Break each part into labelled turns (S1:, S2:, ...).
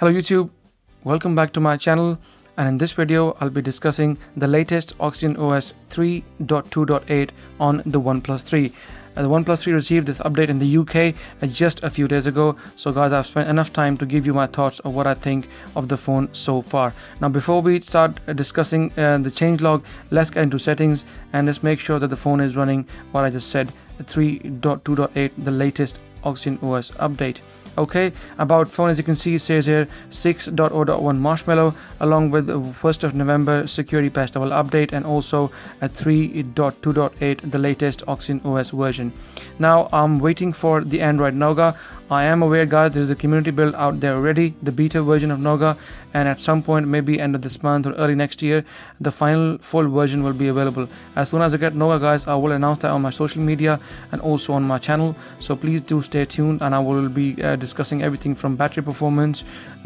S1: Hello YouTube, welcome back to my channel, and in this video I'll be discussing the latest OxygenOS 3.2.8 on the OnePlus 3. The OnePlus 3 received this update in the UK just a few days ago. So guys, I've spent enough time to give you my thoughts of what I think of the phone so far. Now before we start discussing the changelog, let's get into settings and let's make sure that the phone is running what I just said, 3.2.8, the latest OxygenOS update. Okay, about phone, as you can see, it says here 6.0.1 Marshmallow, along with 1st of November security patch level update, and also a 3.2.8, the latest OxygenOS version. Now I'm waiting for the Android Nougat. I am aware, guys, there is a community build out there already, the beta version of Nougat, and at some point, maybe end of this month or early next year, the final full version will be available. As soon as I get Nougat, guys, I will announce that on my social media and also on my channel. So please do stay tuned, and I will be discussing everything from battery performance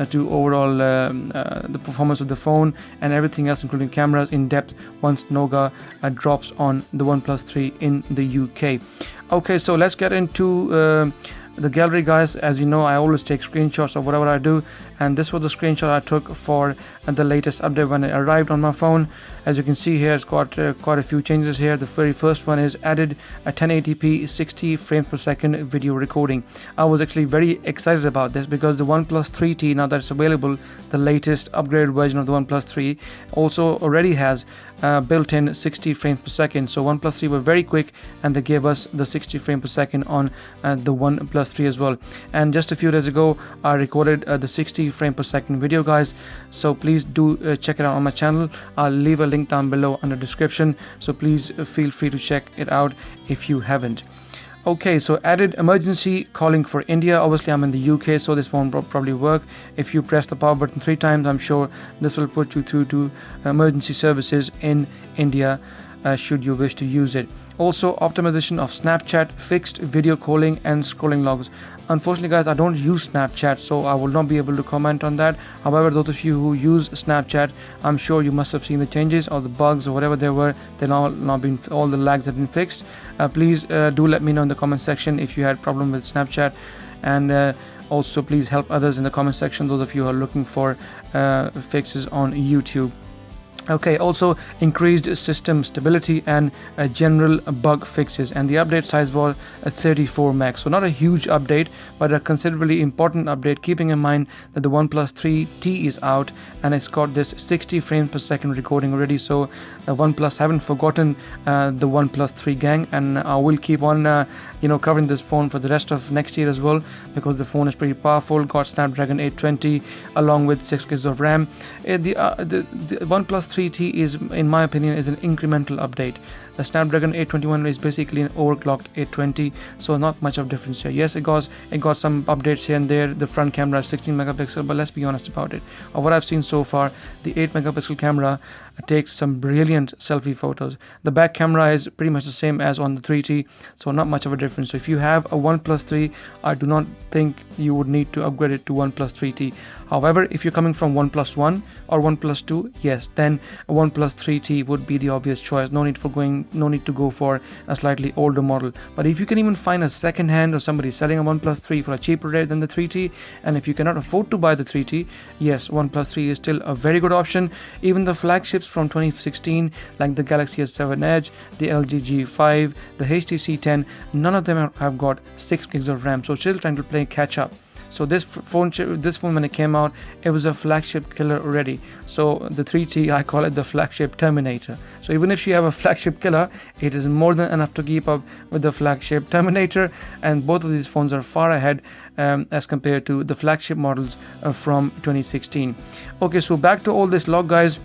S1: to overall the performance of the phone and everything else, including cameras, in depth once Nougat drops on the OnePlus 3 in the UK. Okay, so let's get into the gallery, guys. As you know, I always take screenshots of whatever I do, and this was the screenshot I took for the latest update when it arrived on my phone. As you can see here, it's got quite a few changes here. The very first one is added a 1080p 60 frames per second video recording. I was actually very excited about this because the OnePlus 3T, now that it's available, the latest upgraded version of the OnePlus 3, also already has built-in 60 frames per second. So OnePlus 3 were very quick, and they gave us the 60 frames per second on the OnePlus 3 as well. And just a few days ago, I recorded the 60 frame per second video, guys. So please do check it out on my channel. I'll leave a link down below in the description, so please feel free to check it out if you haven't. Okay, so added emergency calling for India. Obviously I'm in the UK, so this won't probably work. If you press the power button 3 times, I'm sure this will put you through to emergency services in India should you wish to use it. Also, optimization of Snapchat, fixed video calling and scrolling logs. Unfortunately, guys, I don't use Snapchat, so I will not be able to comment on that. However, those of you who use Snapchat, I'm sure you must have seen the changes or the bugs or whatever there were. They're now been, all the lags have been fixed. Please do let me know in the comment section if you had problem with Snapchat, and also please help others in the comment section, those of you who are looking for fixes on YouTube. Okay, also increased system stability and general bug fixes, and the update size was 34 meg. So not a huge update, but a considerably important update, keeping in mind that the OnePlus 3T is out and it's got this 60 frames per second recording already. So OnePlus haven't forgotten the OnePlus 3 gang, and I will keep on covering this phone for the rest of next year as well, because the phone is pretty powerful, got Snapdragon 820 along with 6 gigs of RAM. The OnePlus 3T is, in my opinion, is an incremental update. The Snapdragon 821 is basically an overclocked 820, so not much of difference here. Yes, it got some updates here and there. The front camera is 16 megapixel, but let's be honest about it. Of what I've seen so far, the 8 megapixel camera takes some brilliant selfie photos. The back camera is pretty much the same as on the 3T, so not much of a difference. So if you have a OnePlus 3, I do not think you would need to upgrade it to OnePlus 3T. However, if you're coming from OnePlus 1 or OnePlus 2, yes, then a OnePlus 3T would be the obvious choice. No need to go for a slightly older model. But if you can even find a second hand or somebody selling a OnePlus 3 for a cheaper rate than the 3T, and if you cannot afford to buy the 3T, yes, OnePlus 3 is still a very good option. Even the flagships from 2016, like the Galaxy S7 Edge, the LG G5, the HTC 10, none of them have got 6 gigs of RAM, so still trying to play catch up. So this phone when it came out, it was a flagship killer already. So the 3T, I call it the flagship Terminator. So even if you have a flagship killer, it is more than enough to keep up with the flagship Terminator, and both of these phones are far ahead as compared to the flagship models from 2016. Okay, so back to all this log, guys.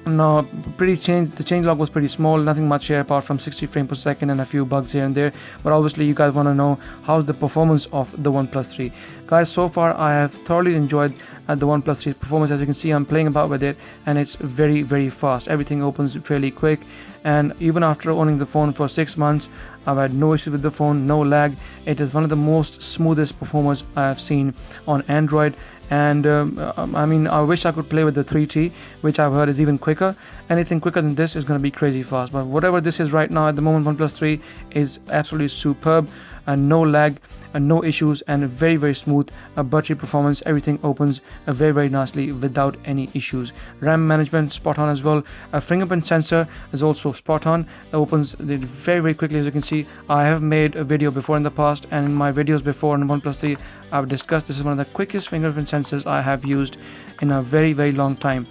S1: Now, the change log was pretty small, nothing much here apart from 60 frames per second and a few bugs here and there. But obviously you guys want to know how's the performance of the OnePlus 3. Guys, so far I have thoroughly enjoyed the OnePlus 3 performance. As you can see, I'm playing about with it and it's very, very fast. Everything opens fairly quick, and even after owning the phone for 6 months, I've had no issues with the phone, no lag. It is one of the most smoothest performance I have seen on Android. And I mean, I wish I could play with the 3T, which I've heard is even quicker. Anything quicker than this is going to be crazy fast, but whatever this is right now at the moment, OnePlus 3 is absolutely superb, and no lag. and no issues, and very smooth battery performance. Everything opens very nicely without any issues. RAM management spot on as well. A fingerprint sensor is also spot on. It opens very quickly. As you can see, I have made a video before in the past, and in my videos before on OnePlus 3 I've discussed this is one of the quickest fingerprint sensors I have used in a very long time.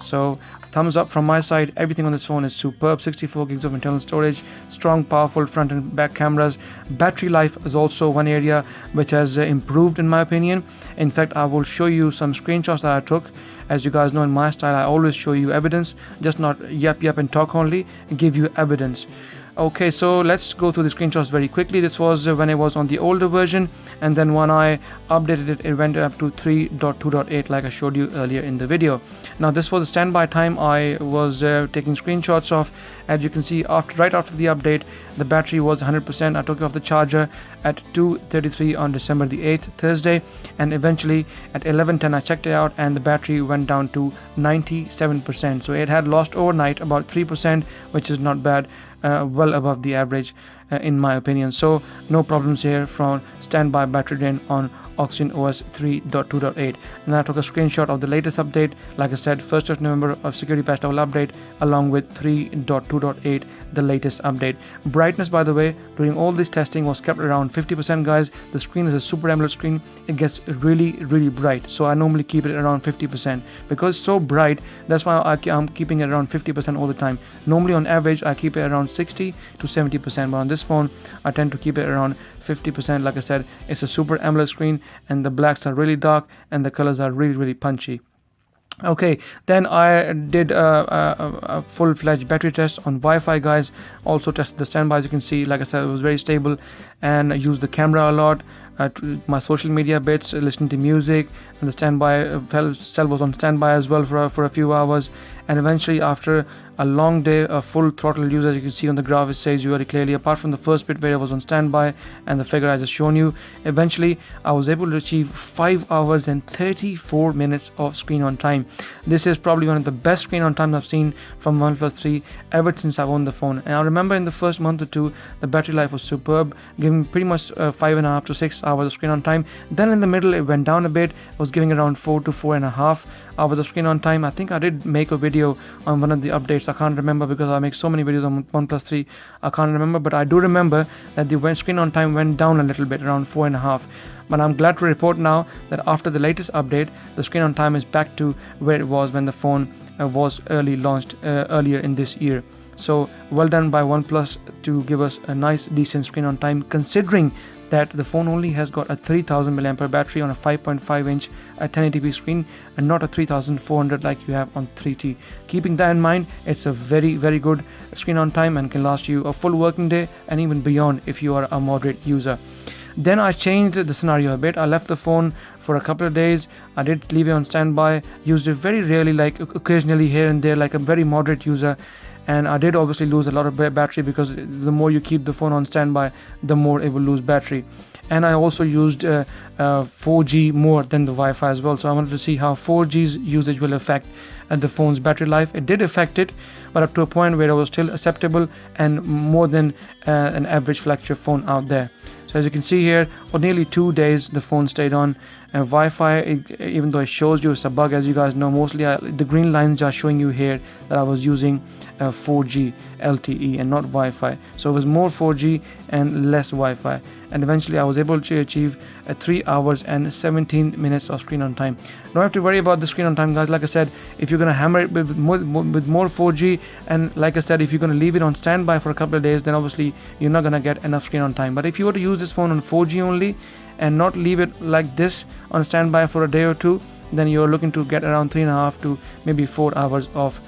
S1: So thumbs up from my side. Everything on this phone is superb. 64 gigs of internal storage, strong powerful front and back cameras. Battery life is also one area which has improved in my opinion. In fact, I will show you some screenshots that I took. As you guys know, in my style I always show you evidence, just not yap and talk only, and give you evidence. Okay, so let's go through the screenshots very quickly. This was when it was on the older version, and then when I updated it, it went up to 3.2.8 like I showed you earlier in the video. Now this was the standby time I was taking screenshots of. As you can see, right after the update, the battery was 100%. I took it off the charger at 2:33 on December the 8th, Thursday, and eventually at 11:10 I checked it out and the battery went down to 97%. So it had lost overnight about 3%, which is not bad. Well above the average in my opinion. So no problems here from standby battery drain on OxygenOS 3.2.8. And I took a screenshot of the latest update. Like I said, 1st of November of security patch level update along with 3.2.8, the latest update. Brightness, by the way, during all this testing was kept around 50%, guys. The screen is a Super AMOLED screen. It gets really bright, so I normally keep it around 50% because it's so bright. That's why I'm keeping it around 50% all the time. Normally on average I keep it around 60 to 70%, but on this phone I tend to keep it around 50%. Like I said, it's a Super AMOLED screen and the blacks are really dark and the colors are really punchy. Okay, then I did a full-fledged battery test on Wi-Fi, guys. Also tested the standby. As you can see, like I said, it was very stable, and I used the camera a lot. My social media bits, listening to music, and the standby cell was on standby as well for a few hours. And eventually, after a long day of full throttle use, as you can see on the graph, it says very clearly, apart from the first bit where I was on standby and the figure I just shown you, eventually I was able to achieve 5 hours and 34 minutes of screen on time. This is probably one of the best screen on time I've seen from OnePlus 3 ever since I've owned the phone. And I remember in the first month or two, the battery life was superb, giving pretty much 5.5 to 6 hours of screen on time. Then in the middle, it went down a bit. It was giving around 4 to 4.5 hours of screen on time. I think I did make a video on one of the updates. I can't remember because I make so many videos on OnePlus 3. I can't remember, but I do remember that the screen on time went down a little bit, around 4.5. But I'm glad to report now that after the latest update, the screen on time is back to where it was when the phone was launched earlier in this year. So well done by OnePlus to give us a nice decent screen on time, considering that the phone only has got a 3000 mAh battery on a 5.5 inch 1080p screen and not a 3400 like you have on 3T. Keeping that in mind, it's a very good screen on time and can last you a full working day and even beyond if you are a moderate user. Then I changed the scenario a bit. I left the phone for a couple of days. I did leave it on standby, used it very rarely, like occasionally here and there, like a very moderate user. And I did obviously lose a lot of battery because the more you keep the phone on standby, the more it will lose battery. And I also used 4G more than the Wi-Fi as well. So I wanted to see how 4G's usage will affect the phone's battery life. It did affect it, but up to a point where it was still acceptable and more than an average flagship phone out there. So as you can see here, for nearly 2 days the phone stayed on. Wi-Fi, even though it shows you it's a bug, as you guys know, mostly the green lines are showing you here that I was using 4G LTE and not Wi-Fi. So it was more 4G and less Wi-Fi. And eventually I was able to achieve 3 hours and 17 minutes of screen on time. Don't have to worry about the screen on time, guys. Like I said, if you're gonna hammer it with more 4G, and like I said, if you're gonna leave it on standby for a couple of days, then obviously you're not gonna get enough screen on time. But if you were to use this phone on 4G only and not leave it like this on standby for a day or two, then you're looking to get around 3.5 to maybe 4 hours of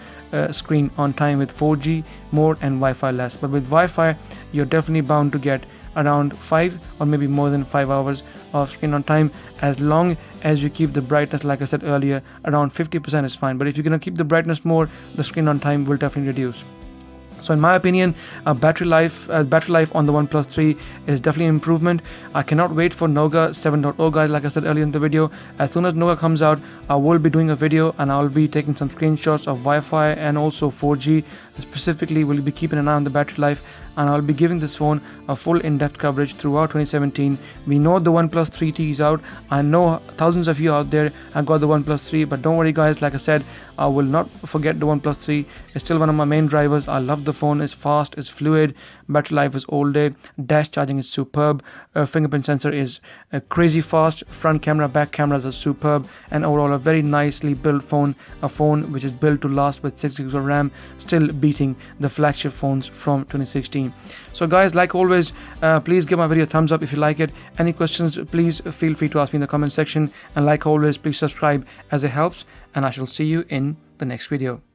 S1: screen on time with 4G more and Wi-Fi less. But with Wi-Fi, you're definitely bound to get around 5 or maybe more than 5 hours of screen on time, as long as you keep the brightness, like I said earlier, around 50% is fine. But if you're going to keep the brightness more, the screen on time will definitely reduce. So in my opinion, battery life on the OnePlus 3 is definitely an improvement. I cannot wait for Nougat 7.0, guys. Like I said earlier in the video, as soon as Nougat comes out, I will be doing a video and I'll be taking some screenshots of Wi-Fi and also 4G Specifically, we'll be keeping an eye on the battery life, and I'll be giving this phone a full in-depth coverage throughout 2017. We know the OnePlus 3T is out. I know thousands of you out there have got the OnePlus 3, but don't worry guys, like I said, I will not forget the OnePlus 3. It's still one of my main drivers. I love the phone. It's fast, it's fluid, battery life is all day, dash charging is superb, fingerprint sensor is crazy fast, front camera, back cameras are superb, and overall a very nicely built phone, a phone which is built to last with 6 gigs of RAM, still beating the flagship phones from 2016. So guys, like always, please give my video a thumbs up if you like it. Any questions, please feel free to ask me in the comment section, and like always, please subscribe as it helps, and I shall see you in the next video.